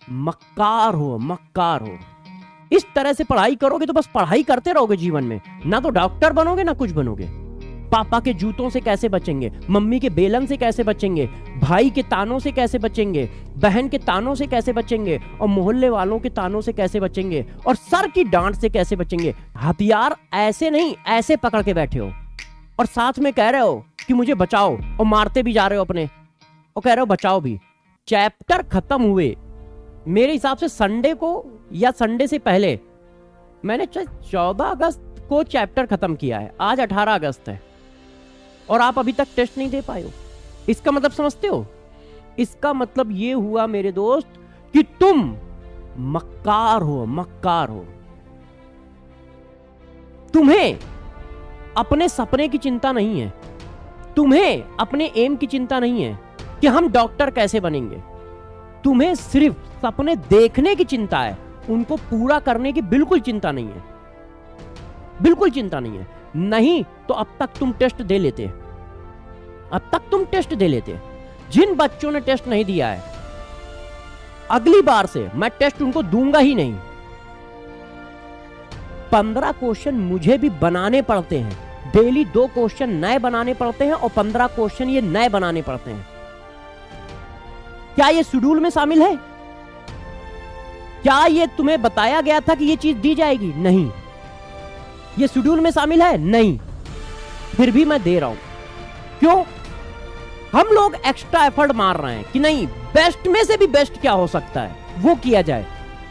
मक्कार हो, मक्कार हो। इस तरह से पढ़ाई करोगे तो बस पढ़ाई करते रहोगे जीवन में, ना तो डॉक्टर बनोगे ना कुछ बनोगे। पापा के जूतों से कैसे बचेंगे, मम्मी के बेलन से कैसे बचेंगे, भाई के तानों से कैसे बचेंगे, बहन के तानों से कैसे बचेंगे, और मोहल्ले वालों के तानों से कैसे बचेंगे, और सर की डांट से कैसे बचेंगे। हथियार ऐसे नहीं ऐसे पकड़ के बैठे हो, और साथ में कह रहे हो कि मुझे बचाओ, और मारते भी जा रहे हो अपने, और कह रहे हो बचाओ भी। चैप्टर खत्म हुए मेरे हिसाब से संडे को या संडे से पहले। मैंने 14 अगस्त को चैप्टर खत्म किया है, आज 18 अगस्त है, और आप अभी तक टेस्ट नहीं दे पाए हो। इसका मतलब समझते हो? इसका मतलब ये हुआ मेरे दोस्त कि तुम मक्कार हो, मक्कार हो। तुम्हें अपने सपने की चिंता नहीं है, तुम्हें अपने एम की चिंता नहीं है कि हम डॉक्टर कैसे बनेंगे। तुम्हें सिर्फ सपने देखने की चिंता है, उनको पूरा करने की बिल्कुल चिंता नहीं है, बिल्कुल चिंता नहीं है। नहीं तो अब तक तुम टेस्ट दे लेते, अब तक तुम टेस्ट दे लेते। जिन बच्चों ने टेस्ट नहीं दिया है, अगली बार से मैं टेस्ट उनको दूंगा ही नहीं। 15 क्वेश्चन मुझे भी बनाने पड़ते हैं, डेली 2 क्वेश्चन नए बनाने पड़ते हैं, और 15 क्वेश्चन ये नए बनाने पड़ते हैं। क्या ये शेड्यूल में शामिल है? क्या ये तुम्हें बताया गया था कि ये चीज दी जाएगी? नहीं। ये शेड्यूल में शामिल है? नहीं। फिर भी मैं दे रहा हूं। क्यों? हम लोग एक्स्ट्रा एफर्ट मार रहे हैं कि नहीं, बेस्ट में से भी बेस्ट क्या हो सकता है वो किया जाए,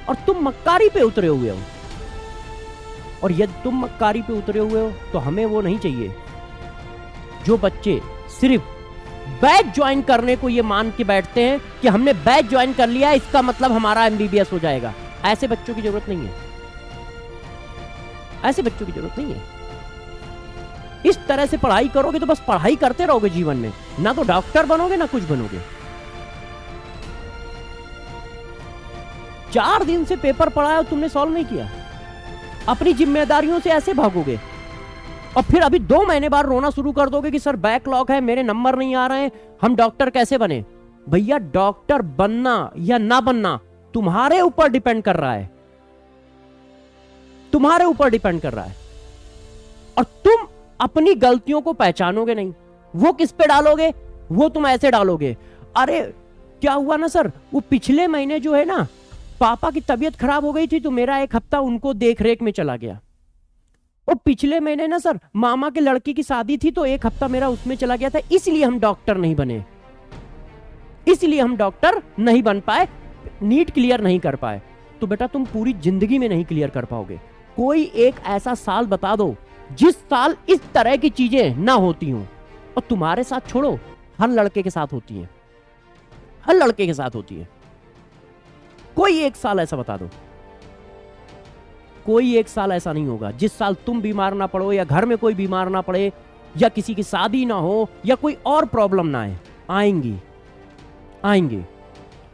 और तुम मक्कारी पे उतरे हुए हो। और यदि तुम मक्कारी पे उतरे हुए हो तो हमें वो नहीं चाहिए। जो बच्चे सिर्फ बैच ज्वाइन करने को ये मान के बैठते हैं कि हमने बैच ज्वाइन कर लिया इसका मतलब हमारा एमबीबीएस हो जाएगा, ऐसे बच्चों की जरूरत नहीं है, ऐसे बच्चों की जरूरत नहीं है। इस तरह से पढ़ाई करोगे तो बस पढ़ाई करते रहोगे जीवन में, ना तो डॉक्टर बनोगे ना कुछ बनोगे। 4 दिन से पेपर पढ़ा है और तुमने सॉल्व नहीं किया, अपनी जिम्मेदारियों से ऐसे भागोगे, और फिर अभी 2 महीने बाद रोना शुरू कर दोगे कि सर बैकलॉग है, मेरे नंबर नहीं आ रहे हैं, हम डॉक्टर कैसे बने। भैया डॉक्टर बनना या ना बनना तुम्हारे ऊपर डिपेंड कर रहा है, तुम्हारे ऊपर डिपेंड कर रहा है। और तुम अपनी गलतियों को पहचानोगे नहीं, वो किस पे डालोगे? वो तुम ऐसे डालोगे, अरे क्या हुआ ना सर, वो पिछले महीने जो है ना पापा की तबीयत खराब हो गई थी तो मेरा 1 हफ्ता उनको देख रेख में चला गया। और पिछले महीने ना सर मामा के लड़की की शादी थी तो 1 हफ्ता मेरा उसमें चला गया था, इसलिए हम डॉक्टर नहीं बने, इसलिए हम डॉक्टर नहीं बन पाए, नीट क्लियर नहीं कर पाए। तो बेटा तुम पूरी जिंदगी में नहीं क्लियर कर पाओगे। कोई एक ऐसा साल बता दो जिस साल इस तरह की चीजें ना होती हूं, और तुम्हारे साथ छोड़ो हर लड़के के साथ होती है, हर लड़के के साथ होती है। कोई एक साल ऐसा बता दो, कोई एक साल ऐसा नहीं होगा जिस साल तुम बीमार ना पड़ो, या घर में कोई बीमार ना पड़े, या किसी की शादी ना हो, या कोई और प्रॉब्लम ना आए। आएंगी, आएंगे।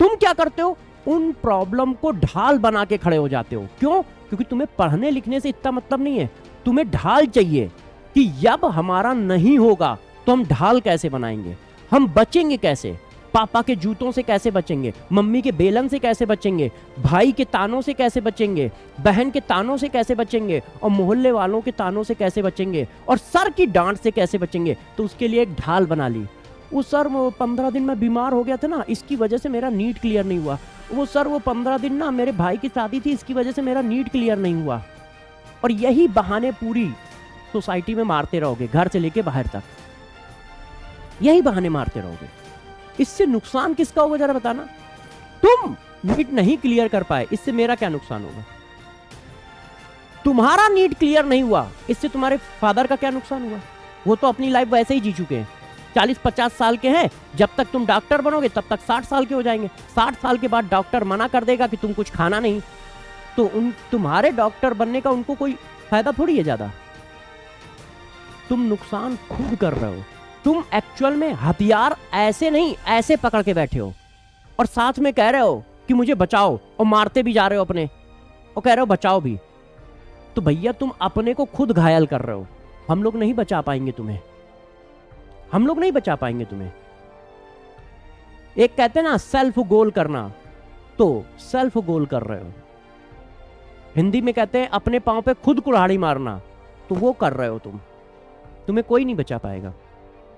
तुम क्या करते हो? उन प्रॉब्लम को ढाल बना के खड़े हो जाते हो। क्यों? क्योंकि तुम्हें पढ़ने लिखने से इतना मतलब नहीं है, तुम्हें ढाल चाहिए कि जब हमारा नहीं होगा तो हम ढाल कैसे बनाएंगे, हम बचेंगे कैसे, पापा के जूतों से कैसे बचेंगे, मम्मी के बेलन से कैसे बचेंगे, भाई के तानों से कैसे बचेंगे, बहन के तानों से कैसे बचेंगे, और मोहल्ले वालों के तानों से कैसे बचेंगे, और सर की डांट से कैसे बचेंगे। तो उसके लिए एक ढाल बना ली। वो सर 15 दिन में बीमार हो गया था ना, इसकी वजह से मेरा नीट क्लियर नहीं हुआ। वो सर वो 15 दिन ना मेरे भाई की शादी थी, इसकी वजह से मेरा नीट क्लियर नहीं हुआ। और यही बहाने पूरी सोसाइटी में मारते रहोगे, घर से लेके बाहर तक यही बहाने मारते रहोगे। इससे नुकसान किसका होगा जरा बताना? तुम नीट नहीं क्लियर कर पाए, इससे मेरा क्या नुकसान होगा? तुम्हारा नीट क्लियर नहीं हुआ, इससे तुम्हारे फादर का क्या नुकसान हुआ? वो तो अपनी लाइफ वैसे ही जी चुके हैं, 40-50 साल के हैं। जब तक तुम डॉक्टर बनोगे तब तक 60 साल के हो जाएंगे। 60 साल के बाद डॉक्टर मना कर देगा कि तुम कुछ खाना नहीं, तो तुम्हारे डॉक्टर बनने का उनको कोई फायदा थोड़ी है ज्यादा। तुम नुकसान खुद कर रहे हो। तुम एक्चुअल में हथियार ऐसे नहीं ऐसे पकड़ के बैठे हो, और साथ में कह रहे हो कि मुझे बचाओ, और मारते भी जा रहे हो अपने, और कह रहे हो बचाओ भी। तो भैया तुम अपने को खुद घायल कर रहे हो। हम लोग नहीं बचा पाएंगे तुम्हें, हम लोग नहीं बचा पाएंगे तुम्हें। एक कहते हैं ना सेल्फ गोल करना, तो सेल्फ गोल कर रहे हो। हिंदी में कहते हैं अपने पांव पे खुद कुल्हाड़ी मारना, तो वो कर रहे हो तुम। तुम्हें कोई नहीं बचा पाएगा।